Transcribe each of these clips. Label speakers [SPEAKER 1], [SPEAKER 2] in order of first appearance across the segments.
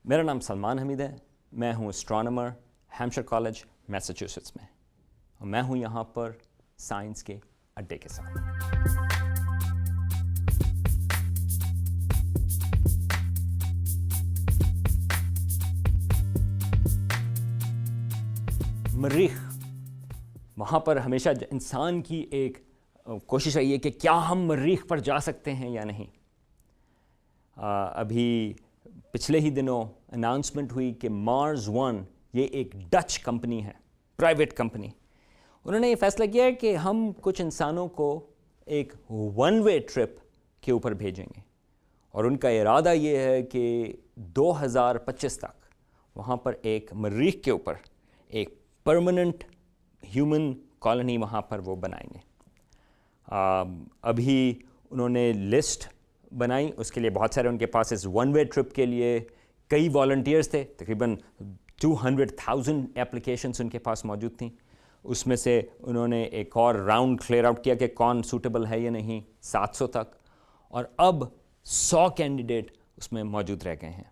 [SPEAKER 1] میرا نام سلمان حمید ہے، میں ہوں اسٹرانومر ہیمپشائر کالج میساچوسیٹس میں، اور میں ہوں یہاں پر سائنس کے اڈے کے ساتھ۔ مریخ، وہاں پر ہمیشہ انسان کی ایک کوشش رہی ہے کہ کیا ہم مریخ پر جا سکتے ہیں یا نہیں۔ ابھی پچھلے ہی دنوں اناؤنسمنٹ ہوئی کہ مارس ون، یہ ایک ڈچ کمپنی ہے، پرائیویٹ کمپنی، انہوں نے یہ فیصلہ کیا ہے کہ ہم کچھ انسانوں کو ایک ون وے ٹرپ کے اوپر بھیجیں گے، اور ان کا ارادہ یہ ہے کہ 2025 تک وہاں پر ایک مریخ کے اوپر ایک پرماننٹ ہیومن کالونی وہاں پر وہ بنائیں گے۔ ابھی انہوں نے لسٹ بنائی، اس کے لیے بہت سارے ان کے پاس اس ون وے ٹرپ کے لیے کئی والنٹیئرس تھے، تقریباً 200,000 اپلیکیشنس ان کے پاس موجود تھیں۔ اس میں سے انہوں نے ایک اور راؤنڈ کلیئر آؤٹ کیا کہ کون سوٹیبل ہے یا نہیں، 700 تک، اور اب 100 کینڈیڈیٹ اس میں موجود رہ گئے ہیں۔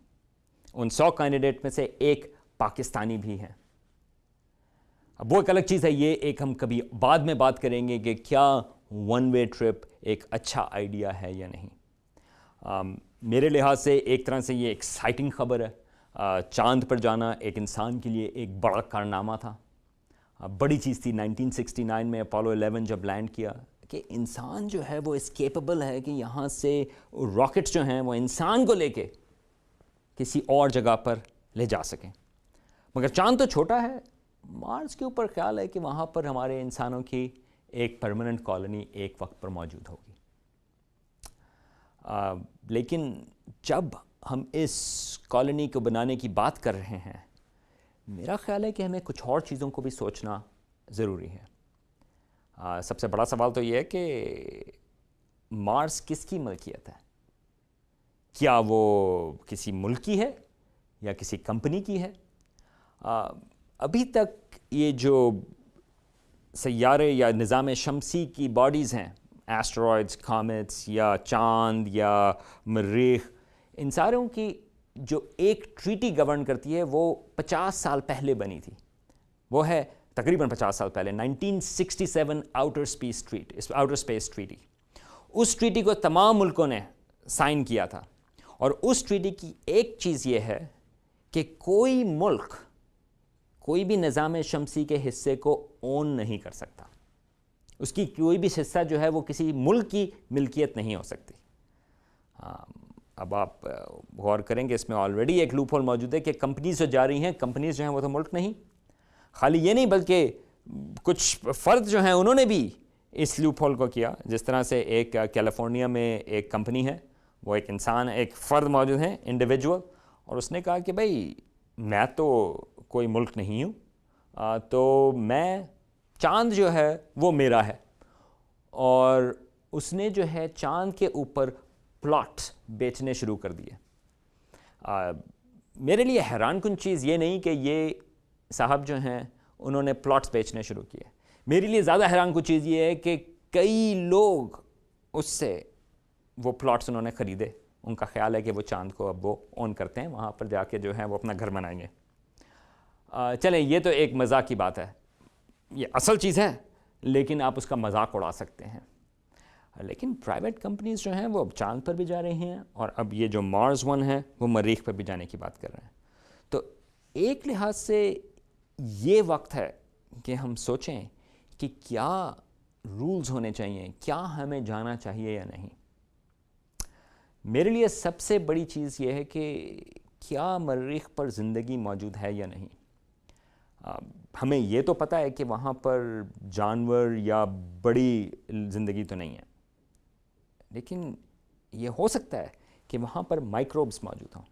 [SPEAKER 1] ان 100 کینڈیڈیٹ میں سے ایک پاکستانی بھی ہیں۔ اب وہ ایک الگ چیز ہے، یہ ایک ہم کبھی بعد میں بات کریں گے کہ کیا ون وے ٹرپ ایک اچھا آئیڈیا ہے یا نہیں۔ میرے لحاظ سے ایک طرح سے یہ ایکسائٹنگ خبر ہے۔ چاند پر جانا ایک انسان کے لیے ایک بڑا کارنامہ تھا، بڑی چیز تھی۔ 1969 میں اپولو 11 جب لینڈ کیا کہ انسان جو ہے وہ اس کیپیبل ہے کہ یہاں سے راکٹس جو ہیں وہ انسان کو لے کے کسی اور جگہ پر لے جا سکیں۔ مگر چاند تو چھوٹا ہے، مارس کے اوپر خیال ہے کہ وہاں پر ہمارے انسانوں کی ایک پرماننٹ کالونی ایک وقت پر موجود ہوگی۔ لیکن جب ہم اس کالونی کو بنانے کی بات کر رہے ہیں، میرا خیال ہے کہ ہمیں کچھ اور چیزوں کو بھی سوچنا ضروری ہے۔ سب سے بڑا سوال تو یہ ہے کہ مارس کس کی ملکیت ہے؟ کیا وہ کسی ملک کی ہے یا کسی کمپنی کی ہے؟ ابھی تک یہ جو سیارے یا نظام شمسی کی باڈیز ہیں، ایسٹرائڈز، کامٹس یا چاند یا مریخ، ان ساروں کی جو ایک ٹریٹی گورن کرتی ہے وہ 50 سال پہلے بنی تھی۔ وہ ہے تقریباً 50 سال پہلے 1967 آؤٹر اسپیس ٹریٹی۔ اس ٹریٹی کو تمام ملکوں نے سائن کیا تھا، اور اس ٹریٹی کی ایک چیز یہ ہے کہ کوئی ملک کوئی بھی نظام شمسی کے حصے کو اون نہیں کر سکتا، اس کی کوئی بھی حصہ جو ہے وہ کسی ملک کی ملکیت نہیں ہو سکتی۔ اب آپ غور کریں گے، اس میں آلریڈی ایک لوپ ہول موجود ہے کہ کمپنیز جو جا رہی ہیں، کمپنیز جو ہیں وہ تو ملک نہیں۔ خالی یہ نہیں بلکہ کچھ فرد جو ہیں انہوں نے بھی اس لوپ ہول کو کیا۔ جس طرح سے ایک کیلیفورنیا میں ایک کمپنی ہے، وہ ایک انسان، ایک فرد موجود ہیں، انڈیویجول، اور اس نے کہا کہ بھائی میں تو کوئی ملک نہیں ہوں، تو میں چاند جو ہے وہ میرا ہے، اور اس نے جو ہے چاند کے اوپر پلاٹس بیچنے شروع کر دیے۔ میرے لیے حیران کن چیز یہ نہیں کہ یہ صاحب جو ہیں انہوں نے پلاٹس بیچنے شروع کیے، میرے لیے زیادہ حیران کن چیز یہ ہے کہ کئی لوگ اس سے وہ پلاٹس انہوں نے خریدے۔ ان کا خیال ہے کہ وہ چاند کو اب وہ اون کرتے ہیں، وہاں پر جا کے جو ہے وہ اپنا گھر بنائیں گے۔ چلیں، یہ تو ایک مذاق کی بات ہے، یہ اصل چیز ہے لیکن آپ اس کا مذاق اڑا سکتے ہیں۔ لیکن پرائیویٹ کمپنیز جو ہیں وہ اب چاند پر بھی جا رہی ہیں، اور اب یہ جو مارس ون ہے وہ مریخ پر بھی جانے کی بات کر رہے ہیں۔ تو ایک لحاظ سے یہ وقت ہے کہ ہم سوچیں کہ کیا رولز ہونے چاہیے، کیا ہمیں جانا چاہیے یا نہیں۔ میرے لیے سب سے بڑی چیز یہ ہے کہ کیا مریخ پر زندگی موجود ہے یا نہیں۔ ہمیں یہ تو پتہ ہے کہ وہاں پر جانور یا بڑی زندگی تو نہیں ہے، لیکن یہ ہو سکتا ہے کہ وہاں پر مائکروبس موجود ہوں،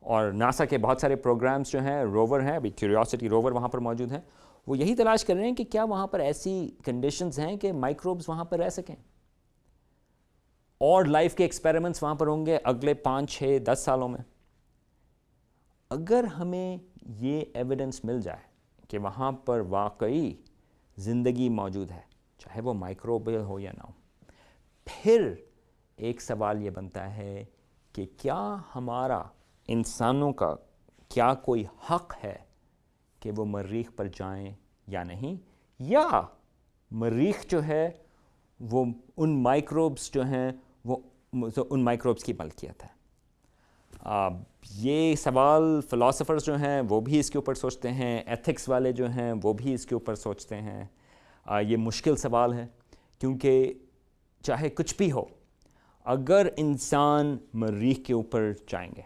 [SPEAKER 1] اور ناسا کے بہت سارے پروگرامز جو ہیں، روور ہیں، ابھی کیوریوسٹی روور وہاں پر موجود ہیں، وہ یہی تلاش کر رہے ہیں کہ کیا وہاں پر ایسی کنڈیشنز ہیں کہ مائکروبس وہاں پر رہ سکیں، اور لائف کے ایکسپیریمنٹس وہاں پر ہوں گے اگلے 5، 6، 10 سالوں میں۔ اگر ہمیں یہ ایویڈنس مل جائے کہ وہاں پر واقعی زندگی موجود ہے، چاہے وہ مائکروبیل ہو یا نہ ہو، پھر ایک سوال یہ بنتا ہے کہ کیا ہمارا انسانوں کا کیا کوئی حق ہے کہ وہ مریخ پر جائیں یا نہیں، یا مریخ جو ہے وہ ان مائکروبس جو ہیں وہ ان مائکروبس کی ملکیت ہے؟ یہ سوال فلاسفرز جو ہیں وہ بھی اس کے اوپر سوچتے ہیں، ایتھکس والے جو ہیں وہ بھی اس کے اوپر سوچتے ہیں۔ یہ مشکل سوال ہے، کیونکہ چاہے کچھ بھی ہو، اگر انسان مریخ کے اوپر جائیں گے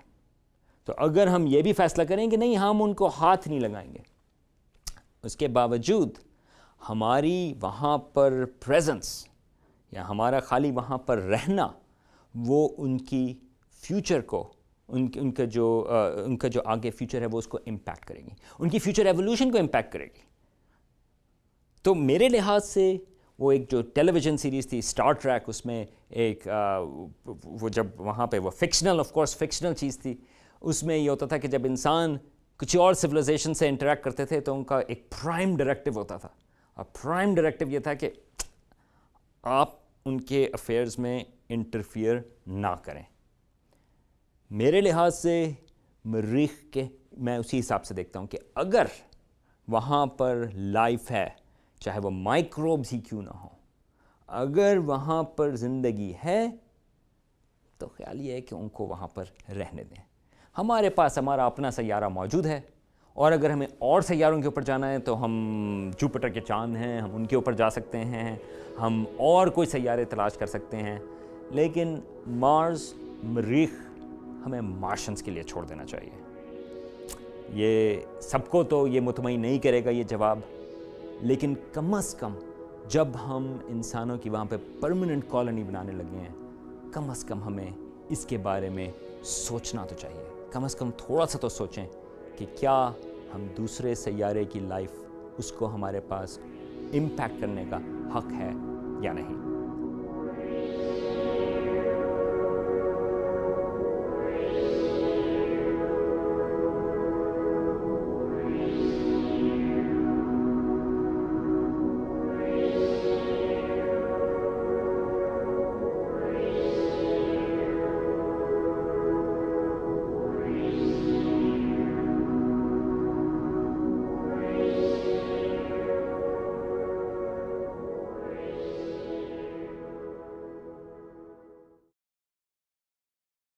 [SPEAKER 1] تو اگر ہم یہ بھی فیصلہ کریں کہ نہیں ہم ان کو ہاتھ نہیں لگائیں گے، اس کے باوجود ہماری وہاں پر پریزنس یا ہمارا خالی وہاں پر رہنا وہ ان کی فیوچر کو ان کا جو آگے فیوچر ہے وہ اس کو امپیکٹ کرے گی، ان کی فیوچر ایولیوشن کو امپیکٹ کرے گی۔ تو میرے لحاظ سے وہ ایک جو ٹیلی ویژن سیریز تھی اسٹار ٹریک، اس میں ایک وہ جب وہاں پہ وہ فکشنل آف کورس فکشنل چیز تھی، اس میں یہ ہوتا تھا کہ جب انسان کچھ اور سویلائزیشن سے انٹریکٹ کرتے تھے تو ان کا ایک پرائم ڈائریکٹیو ہوتا تھا، اور پرائم ڈائریکٹیو یہ تھا کہ آپ ان کے افیئرز میں انٹرفیئر نہ کریں۔ میرے لحاظ سے مریخ کے میں اسی حساب سے دیکھتا ہوں کہ اگر وہاں پر لائف ہے، چاہے وہ مائکروبز ہی کیوں نہ ہوں، اگر وہاں پر زندگی ہے تو خیال یہ ہے کہ ان کو وہاں پر رہنے دیں۔ ہمارے پاس ہمارا اپنا سیارہ موجود ہے، اور اگر ہمیں اور سیاروں کے اوپر جانا ہے تو ہم جوپیٹر کے چاند ہیں، ہم ان کے اوپر جا سکتے ہیں، ہم اور کوئی سیارے تلاش کر سکتے ہیں، لیکن مارس، مریخ ہمیں مارشنز کے لیے چھوڑ دینا چاہیے۔ یہ سب کو تو یہ مطمئن نہیں کرے گا یہ جواب، لیکن کم از کم جب ہم انسانوں کی وہاں پہ پرماننٹ کالونی بنانے لگے ہیں، کم از کم ہمیں اس کے بارے میں سوچنا تو چاہیے، کم از کم تھوڑا سا تو سوچیں کہ کیا ہم دوسرے سیارے کی لائف اس کو ہمارے پاس امپیکٹ کرنے کا حق ہے یا نہیں۔